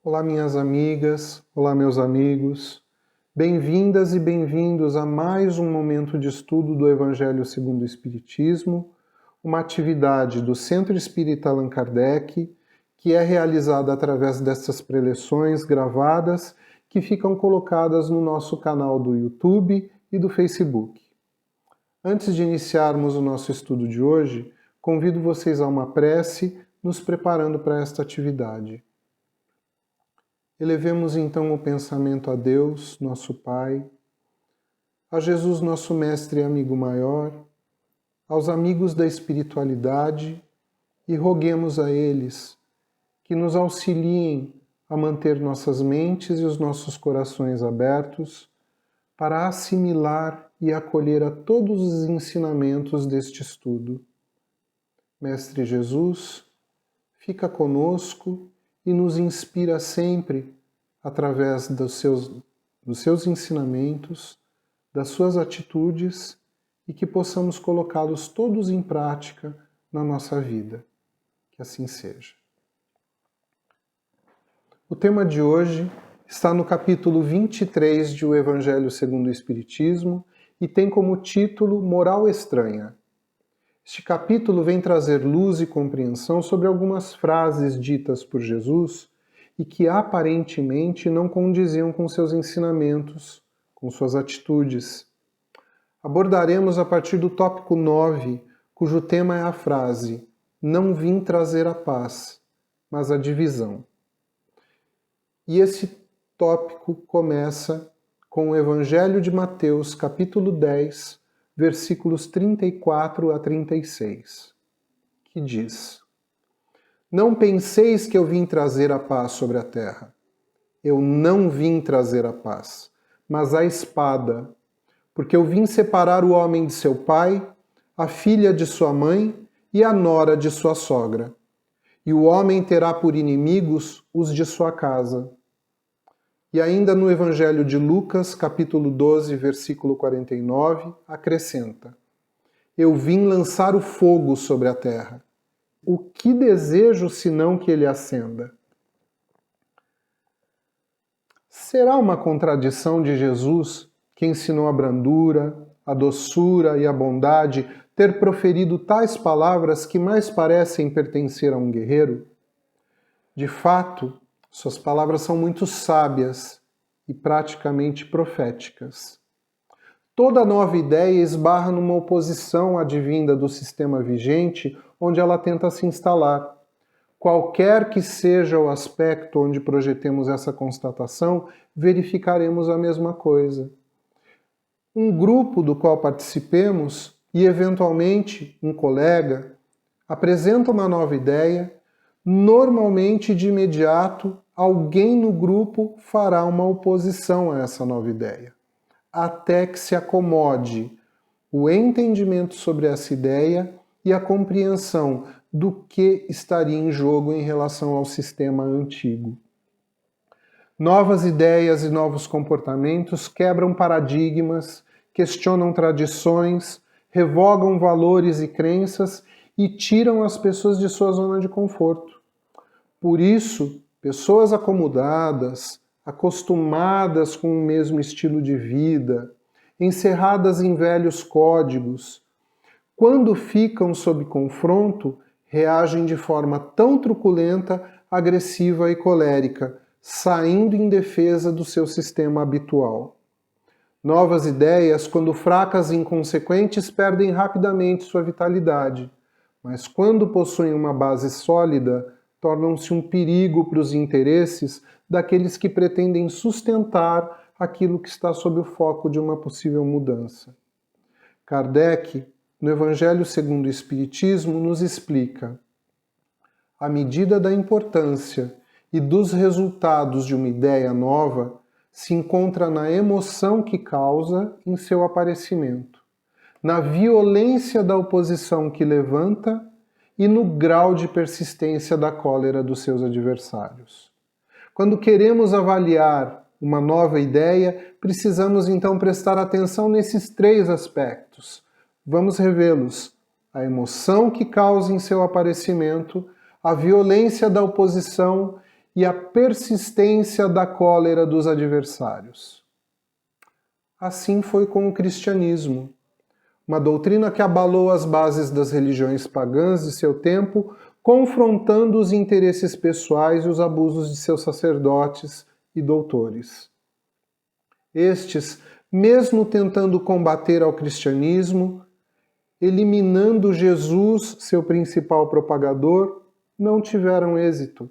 Olá, minhas amigas, olá, meus amigos. Bem-vindas e bem-vindos a mais um momento de estudo do Evangelho segundo o Espiritismo, uma atividade do Centro Espírita Allan Kardec, que é realizada através dessas preleções gravadas que ficam colocadas no nosso canal do YouTube e do Facebook. Antes de iniciarmos o nosso estudo de hoje, convido vocês a uma prece, nos preparando para esta atividade. Elevemos então o pensamento a Deus, nosso Pai, a Jesus, nosso Mestre e amigo maior, aos amigos da espiritualidade e roguemos a eles que nos auxiliem a manter nossas mentes e os nossos corações abertos para assimilar e acolher a todos os ensinamentos deste estudo. Mestre Jesus, fica conosco e nos inspira sempre através dos seus ensinamentos, das suas atitudes e que possamos colocá-los todos em prática na nossa vida. Que assim seja. O tema de hoje está no capítulo 23 de O Evangelho segundo o Espiritismo e tem como título Moral Estranha. Este capítulo vem trazer luz e compreensão sobre algumas frases ditas por Jesus e que aparentemente não condiziam com seus ensinamentos, com suas atitudes. Abordaremos a partir do tópico 9, cujo tema é a frase "Não vim trazer a paz, mas a divisão". E esse tópico começa com o Evangelho de Mateus, capítulo 10, versículos 34 a 36, que diz: Não penseis que eu vim trazer a paz sobre a terra. Eu não vim trazer a paz, mas a espada, porque eu vim separar o homem de seu pai, a filha de sua mãe e a nora de sua sogra. E o homem terá por inimigos os de sua casa. E ainda no Evangelho de Lucas, capítulo 12, versículo 49, acrescenta: Eu vim lançar o fogo sobre a terra. O que desejo senão que ele acenda? Será uma contradição de Jesus, que ensinou a brandura, a doçura e a bondade, ter proferido tais palavras que mais parecem pertencer a um guerreiro? De fato, suas palavras são muito sábias e praticamente proféticas. Toda nova ideia esbarra numa oposição advinda do sistema vigente onde ela tenta se instalar. Qualquer que seja o aspecto onde projetemos essa constatação, verificaremos a mesma coisa. Um grupo do qual participemos e, eventualmente, um colega apresenta uma nova ideia, normalmente, de imediato, alguém no grupo fará uma oposição a essa nova ideia, até que se acomode o entendimento sobre essa ideia e a compreensão do que estaria em jogo em relação ao sistema antigo. Novas ideias e novos comportamentos quebram paradigmas, questionam tradições, revogam valores e crenças e tiram as pessoas de sua zona de conforto. Por isso, pessoas acomodadas, acostumadas com o mesmo estilo de vida, encerradas em velhos códigos, quando ficam sob confronto, reagem de forma tão truculenta, agressiva e colérica, saindo em defesa do seu sistema habitual. Novas ideias, quando fracas e inconsequentes, perdem rapidamente sua vitalidade, mas quando possuem uma base sólida, tornam-se um perigo para os interesses daqueles que pretendem sustentar aquilo que está sob o foco de uma possível mudança. Kardec, no Evangelho segundo o Espiritismo, nos explica: à medida da importância e dos resultados de uma ideia nova, se encontra na emoção que causa em seu aparecimento, na violência da oposição que levanta e no grau de persistência da cólera dos seus adversários. Quando queremos avaliar uma nova ideia, precisamos então prestar atenção nesses três aspectos. Vamos revê-los: a emoção que causa em seu aparecimento, a violência da oposição e a persistência da cólera dos adversários. Assim foi com o cristianismo, uma doutrina que abalou as bases das religiões pagãs de seu tempo, confrontando os interesses pessoais e os abusos de seus sacerdotes e doutores. Estes, mesmo tentando combater ao cristianismo, eliminando Jesus, seu principal propagador, não tiveram êxito,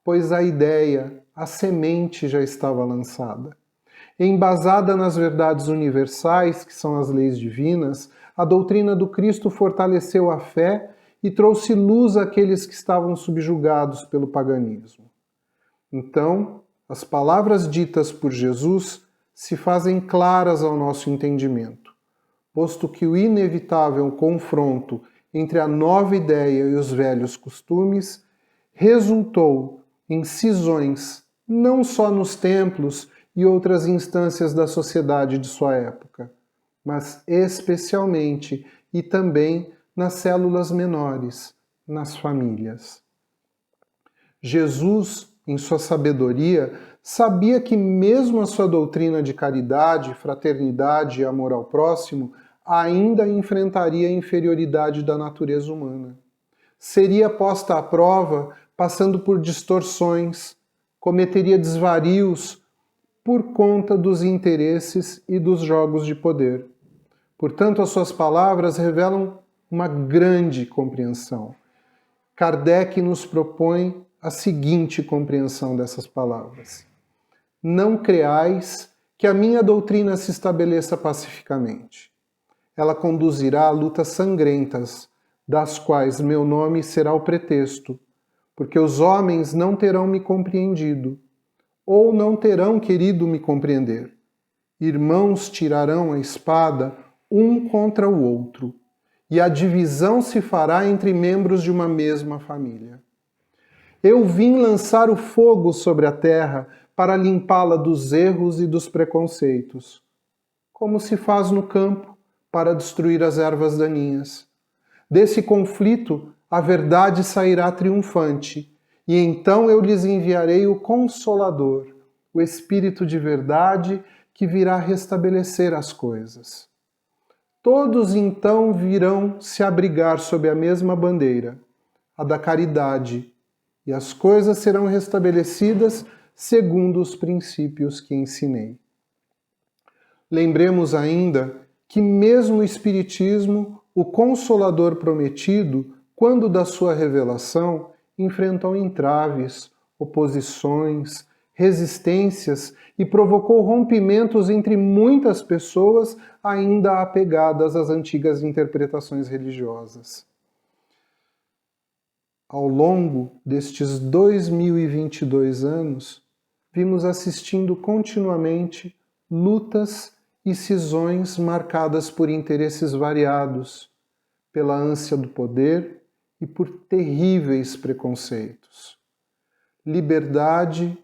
pois a ideia, a semente já estava lançada. Embasada nas verdades universais, que são as leis divinas, a doutrina do Cristo fortaleceu a fé e trouxe luz àqueles que estavam subjugados pelo paganismo. Então, as palavras ditas por Jesus se fazem claras ao nosso entendimento, posto que o inevitável confronto entre a nova ideia e os velhos costumes resultou em cisões não só nos templos e outras instâncias da sociedade de sua época, mas especialmente e também nas células menores, nas famílias. Jesus, em sua sabedoria, sabia que mesmo a sua doutrina de caridade, fraternidade e amor ao próximo ainda enfrentaria a inferioridade da natureza humana. Seria posta à prova passando por distorções, cometeria desvarios por conta dos interesses e dos jogos de poder. Portanto, as suas palavras revelam uma grande compreensão. Kardec nos propõe a seguinte compreensão dessas palavras: não creais que a minha doutrina se estabeleça pacificamente. Ela conduzirá a lutas sangrentas, das quais meu nome será o pretexto, porque os homens não terão me compreendido, ou não terão querido me compreender. Irmãos tirarão a espada um contra o outro, e a divisão se fará entre membros de uma mesma família. Eu vim lançar o fogo sobre a terra para limpá-la dos erros e dos preconceitos, como se faz no campo para destruir as ervas daninhas. Desse conflito, a verdade sairá triunfante, e então eu lhes enviarei o Consolador, o Espírito de verdade que virá restabelecer as coisas. Todos então virão se abrigar sob a mesma bandeira, a da caridade, e as coisas serão restabelecidas segundo os princípios que ensinei. Lembremos ainda que mesmo no Espiritismo, o Consolador prometido, quando da sua revelação, enfrentou entraves, oposições, resistências e provocou rompimentos entre muitas pessoas ainda apegadas às antigas interpretações religiosas. Ao longo destes 2022 anos, vimos assistindo continuamente lutas e cisões marcadas por interesses variados, pela ânsia do poder e por terríveis preconceitos. Liberdade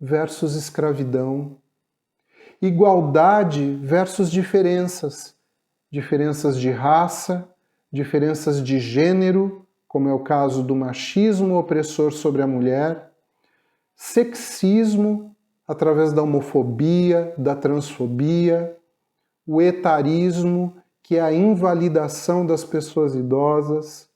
versus escravidão, igualdade versus diferenças, diferenças de raça, diferenças de gênero, como é o caso do machismo opressor sobre a mulher, sexismo através da homofobia, da transfobia, o etarismo, que é a invalidação das pessoas idosas.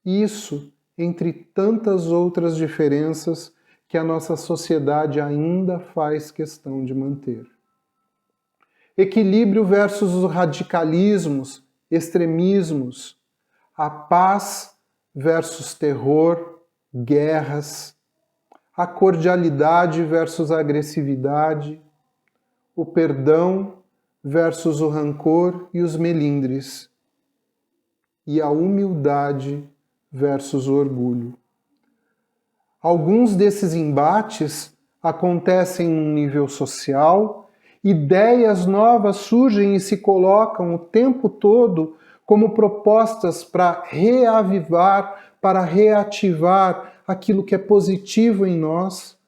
Isso entre tantas outras diferenças que a nossa sociedade ainda faz questão de manter. Equilíbrio versus os radicalismos, extremismos, a paz versus terror, guerras, a cordialidade versus a agressividade, o perdão versus o rancor e os melindres, e a humildade versus o orgulho. Alguns desses embates acontecem no nível social, ideias novas surgem e se colocam o tempo todo como propostas para reavivar, para reativar aquilo que é positivo em nós,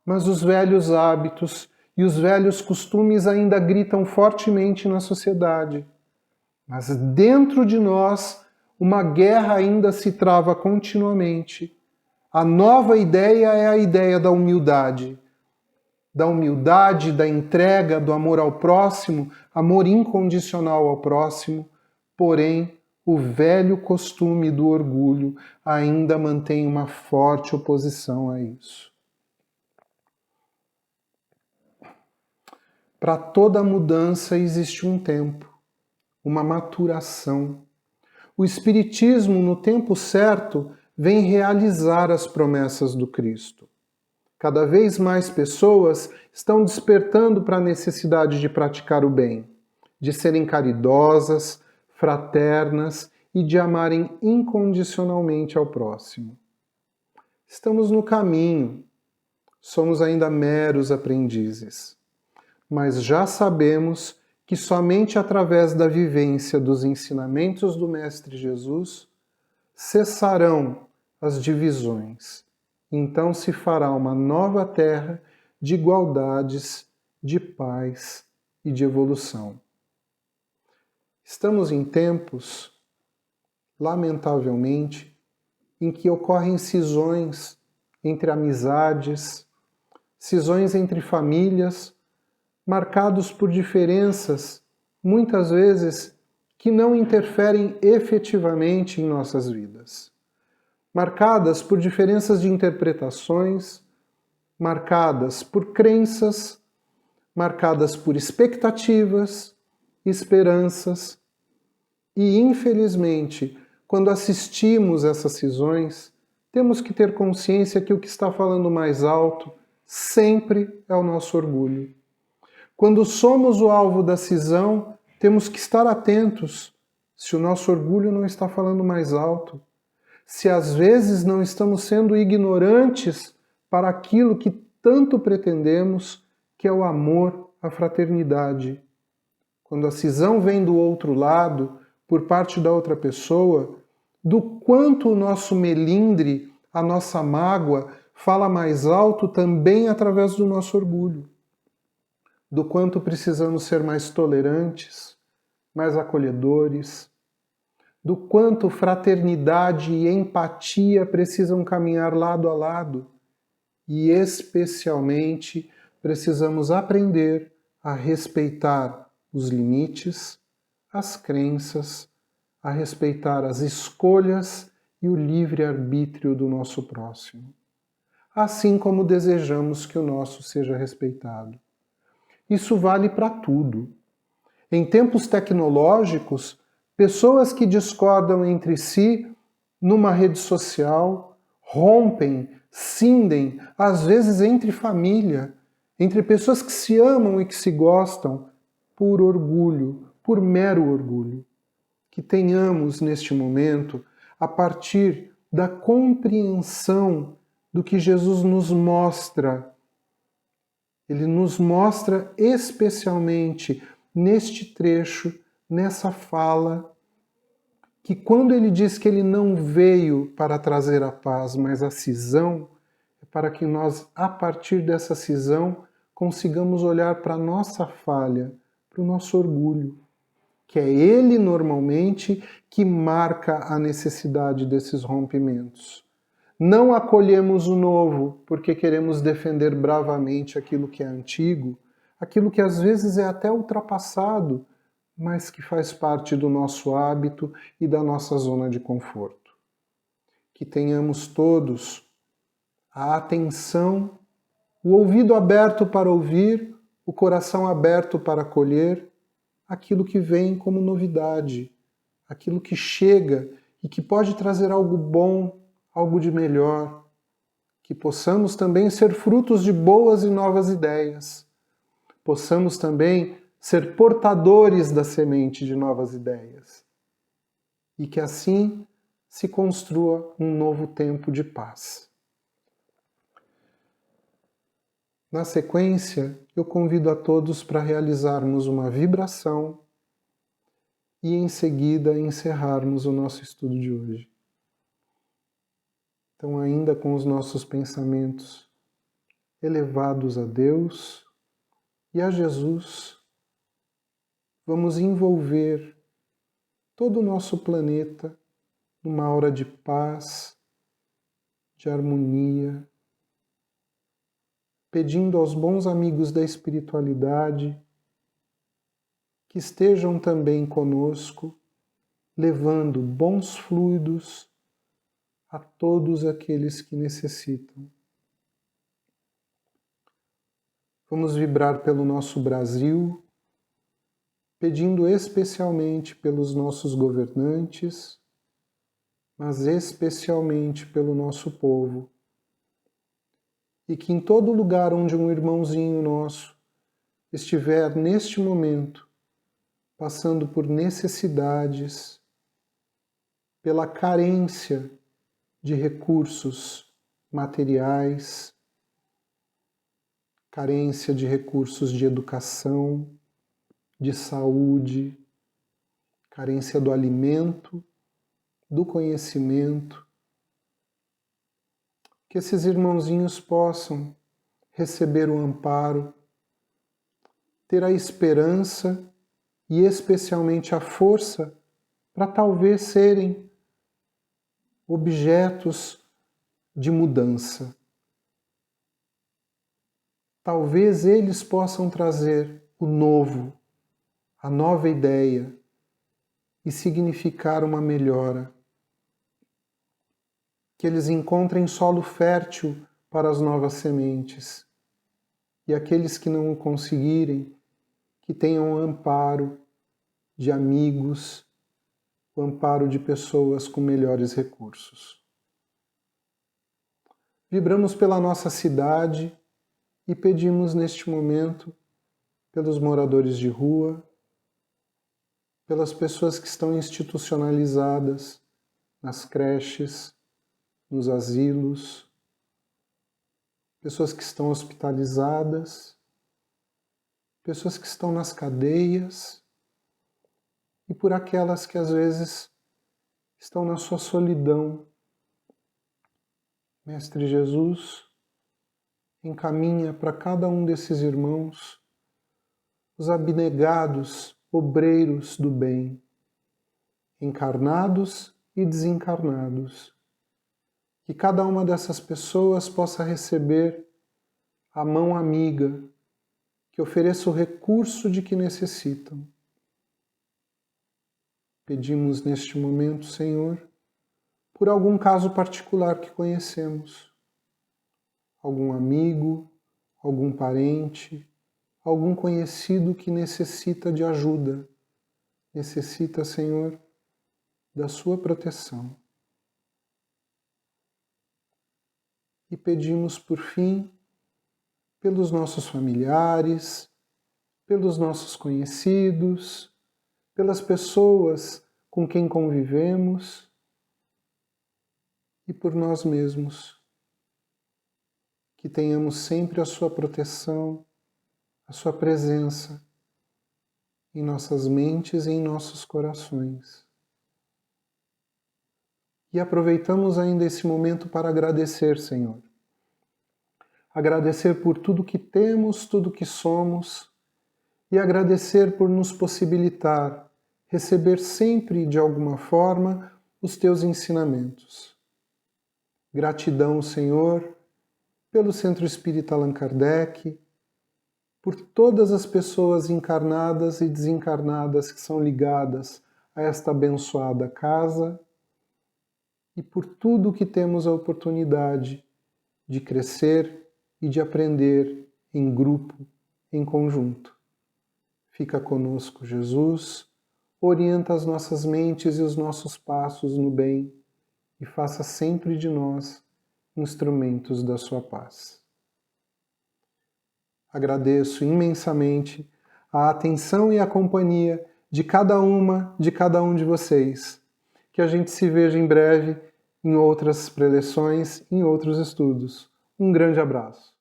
mas os velhos hábitos e os velhos costumes ainda gritam fortemente na sociedade. Mas dentro de nós, uma guerra ainda se trava continuamente, A nova ideia é a ideia da humildade, da entrega, do amor ao próximo, amor incondicional ao próximo, porém, o velho costume do orgulho ainda mantém uma forte oposição a isso. Para toda mudança existe um tempo, uma maturação. O Espiritismo, no tempo certo, vem realizar as promessas do Cristo. Cada vez mais pessoas estão despertando para a necessidade de praticar o bem, de serem caridosas, fraternas e de amarem incondicionalmente ao próximo. Estamos no caminho, somos ainda meros aprendizes, mas já sabemos que somente através da vivência dos ensinamentos do Mestre Jesus cessarão as divisões. Então se fará uma nova terra de igualdades, de paz e de evolução. Estamos em tempos, lamentavelmente, em que ocorrem cisões entre amizades, cisões entre famílias, marcados por diferenças, muitas vezes, que não interferem efetivamente em nossas vidas. Marcadas por diferenças de interpretações, marcadas por crenças, marcadas por expectativas, esperanças. E, infelizmente, quando assistimos essas cisões, temos que ter consciência que o que está falando mais alto sempre é o nosso orgulho. Quando somos o alvo da cisão, temos que estar atentos se o nosso orgulho não está falando mais alto, se às vezes não estamos sendo ignorantes para aquilo que tanto pretendemos, que é o amor, a fraternidade. Quando a cisão vem do outro lado, por parte da outra pessoa, do quanto o nosso melindre, a nossa mágoa, fala mais alto também através do nosso orgulho. Do quanto precisamos ser mais tolerantes, mais acolhedores, do quanto fraternidade e empatia precisam caminhar lado a lado, e especialmente precisamos aprender a respeitar os limites, as crenças, a respeitar as escolhas e o livre-arbítrio do nosso próximo, assim como desejamos que o nosso seja respeitado. Isso vale para tudo. Em tempos tecnológicos, pessoas que discordam entre si numa rede social rompem, cindem, às vezes entre família, entre pessoas que se amam e que se gostam, por orgulho, por mero orgulho. Que tenhamos neste momento, a partir da compreensão do que Jesus nos mostra. Ele nos mostra especialmente neste trecho, nessa fala, que quando ele diz que ele não veio para trazer a paz, mas a cisão, é para que nós, a partir dessa cisão, consigamos olhar para a nossa falha, para o nosso orgulho, que é ele normalmente que marca a necessidade desses rompimentos. Não acolhemos o novo porque queremos defender bravamente aquilo que é antigo, aquilo que às vezes é até ultrapassado, mas que faz parte do nosso hábito e da nossa zona de conforto. Que tenhamos todos a atenção, o ouvido aberto para ouvir, o coração aberto para acolher aquilo que vem como novidade, aquilo que chega e que pode trazer algo bom, algo de melhor, que possamos também ser frutos de boas e novas ideias, possamos também ser portadores da semente de novas ideias e que assim se construa um novo tempo de paz. Na sequência, eu convido a todos para realizarmos uma vibração e em seguida encerrarmos o nosso estudo de hoje. Então, ainda com os nossos pensamentos elevados a Deus e a Jesus, vamos envolver todo o nosso planeta numa aura de paz, de harmonia, pedindo aos bons amigos da espiritualidade que estejam também conosco, levando bons fluidos a todos aqueles que necessitam. Vamos vibrar pelo nosso Brasil, pedindo especialmente pelos nossos governantes, mas especialmente pelo nosso povo. E que em todo lugar onde um irmãozinho nosso estiver neste momento, passando por necessidades, pela carência de recursos materiais, carência de recursos de educação, de saúde, carência do alimento, do conhecimento, que esses irmãozinhos possam receber o amparo, ter a esperança e especialmente a força para talvez serem objetos de mudança. Talvez eles possam trazer o novo, a nova ideia e significar uma melhora. Que eles encontrem solo fértil para as novas sementes. E aqueles que não o conseguirem, que tenham o amparo de amigos, o amparo de pessoas com melhores recursos. Vibramos pela nossa cidade e pedimos neste momento pelos moradores de rua, pelas pessoas que estão institucionalizadas nas creches, nos asilos, pessoas que estão hospitalizadas, pessoas que estão nas cadeias e por aquelas que às vezes estão na sua solidão. Mestre Jesus, encaminha para cada um desses irmãos os abnegados obreiros do bem, encarnados e desencarnados. Que cada uma dessas pessoas possa receber a mão amiga, que ofereça o recurso de que necessitam. Pedimos neste momento, Senhor, por algum caso particular que conhecemos, algum amigo, algum parente, algum conhecido que necessita de ajuda, necessita, Senhor, da sua proteção. E pedimos, por fim, pelos nossos familiares, pelos nossos conhecidos, pelas pessoas com quem convivemos e por nós mesmos. Que tenhamos sempre a sua proteção, a sua presença em nossas mentes e em nossos corações. E aproveitamos ainda esse momento para agradecer, Senhor. Agradecer por tudo que temos, tudo que somos, e agradecer por nos possibilitar receber sempre, de alguma forma, os Teus ensinamentos. Gratidão, Senhor, pelo Centro Espírita Allan Kardec, por todas as pessoas encarnadas e desencarnadas que são ligadas a esta abençoada casa, e por tudo que temos a oportunidade de crescer e de aprender em grupo, em conjunto. Fica conosco, Jesus, orienta as nossas mentes e os nossos passos no bem e faça sempre de nós instrumentos da sua paz. Agradeço imensamente a atenção e a companhia de cada um de vocês. Que a gente se veja em breve em outras preleções, em outros estudos. Um grande abraço.